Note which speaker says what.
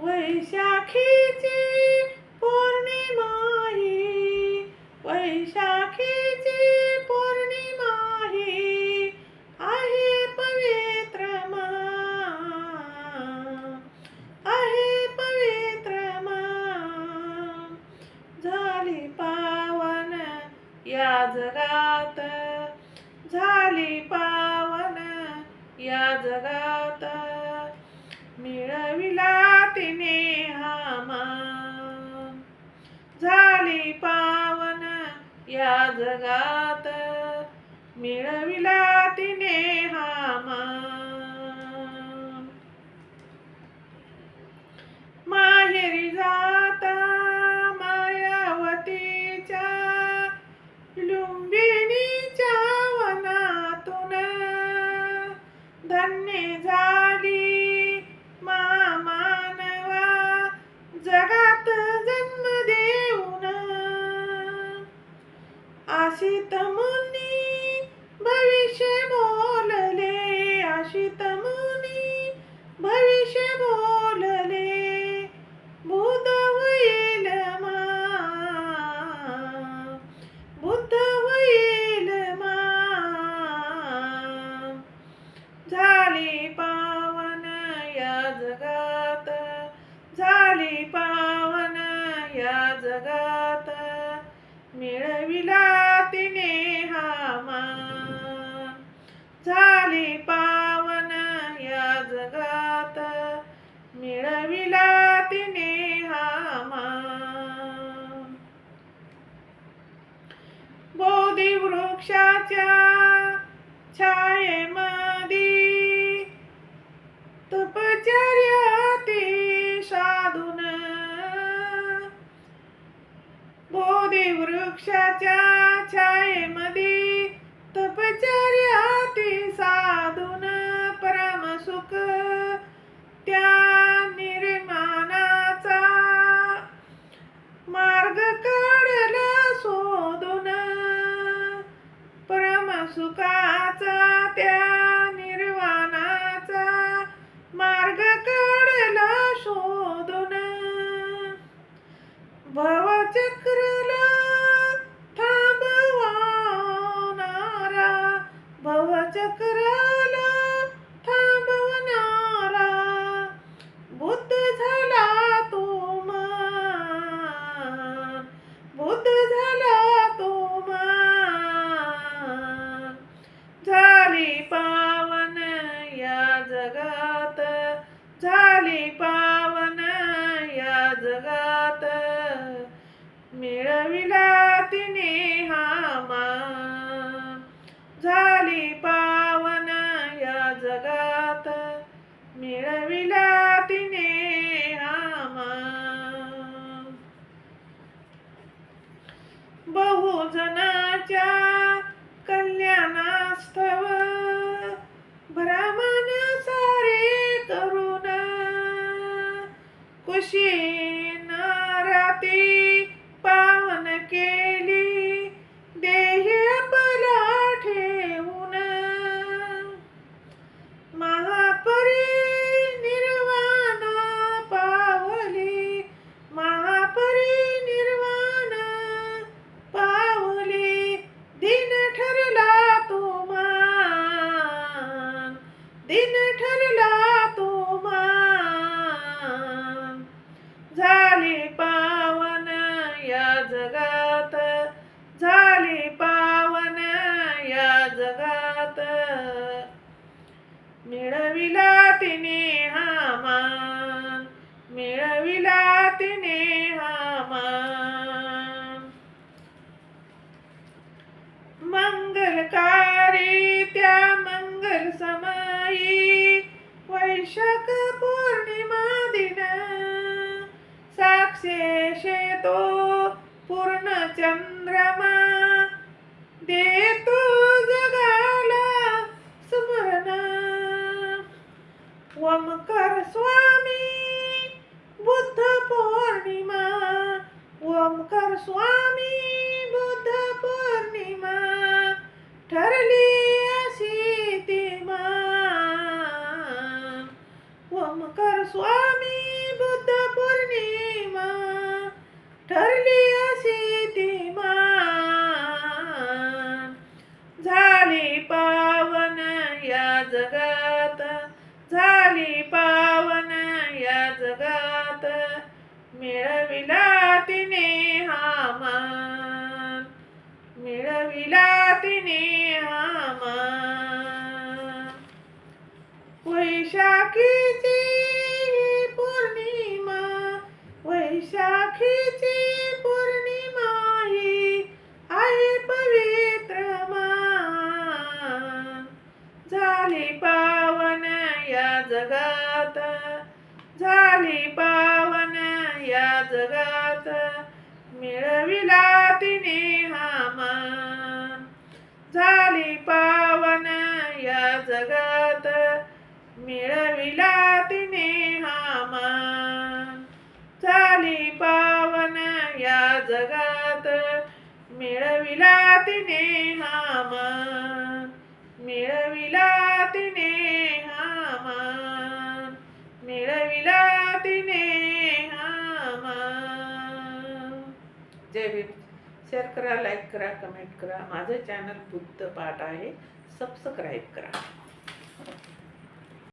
Speaker 1: वैशाखीची पौर्णिमा ही, वैशाखीची पौर्णिमा ही आहे पवित्र आहे पवित्र झाली पावन या जगात, झाली पावन या जगात, मिळविला तिने हा मान, झाली पावन या जगात, मिळविला तिने हा मान. माहेरी जाता मायावतीच्या लुंबिनीच्या वनातून, धन्य झाली मानवा जगात जन्म देऊन. आशित मुनी भविष्य बोलले, आशित मुनी भविष्य बोलले, बुद्ध होईल बुद्ध होईल झाली पावन या जगात, झाली पावन या जगात, मिळविला तिने हा मान, झाली पावन या जगात, मिळविला तिने हा मान. बोधी वृक्षाच्या छायेमध्ये तपचर्याती साधून, बोधी वृक्षाच्या छायेमध्ये तपचर्याती साधून, परमसुख त्या निर्माणाचा मार्ग काढला शोधून, परमसुखाचा त्या निर्वाणाचा मार्ग काढला शोधून. भवचक्रला थांबवणारा, भवचक्राला थांबवणारा, बुद्ध झाला तो मान, बुद्ध झाला तो मान, झाली पावन या जगात, झाली पावन या जगात, मिळविला तिने हा मान, झाली पावन या जगात, मिळविला तिने हा मान. बहुजनाच्या कल्याणास्तव भ्रमण सारे करून, कुशीनाराती पावन केली देह आपला ठेवून. महापरिनिर्वाण पावली, महापरिनिर्वाण पावली, दिन ठरला तो मान, दिन ठरला तो मान, झाली पावन या जगात, झाली पावन या जगात, मिळविला तिने हा मान, मिळविला तिने हा मान. मंगलकारी त्या मंगल समयी वैशाख पौर्णिमा दिन, साक्षेशे तो पूर्ण चंद्रमा, देतो जगाला स्मरण. ओंकार स्वामी बुद्ध पौर्णिमा, ओंकार स्वामी बुद्ध पौर्णिमा, ठरली अशी ती मान. ओंकार स्वामी बुद्ध पौर्णिमा ठरली अशी ती मान झाली पावन या जगात झाली पावन या जगात मिळविला तिने हा मान मिळविला तिने हा मान वैशाखीची पौर्णिमा वैशाखीची पौर्णिमा ही आहे पवित्र मान झाली पावन या जगात झाली पावन या जगात मिळविला तिने हा मान झाली पावन या जगात मिळविला तिने हा मान झाली पावन या जगात मिळविला तिने हा मान मिळविला तिने हा मान मिळविला तिने हा मान. जय भीम. शेअर करा, लाईक करा, कमेंट करा. माझं चॅनल बुद्ध पाठ आहे, सबस्क्राईब करा.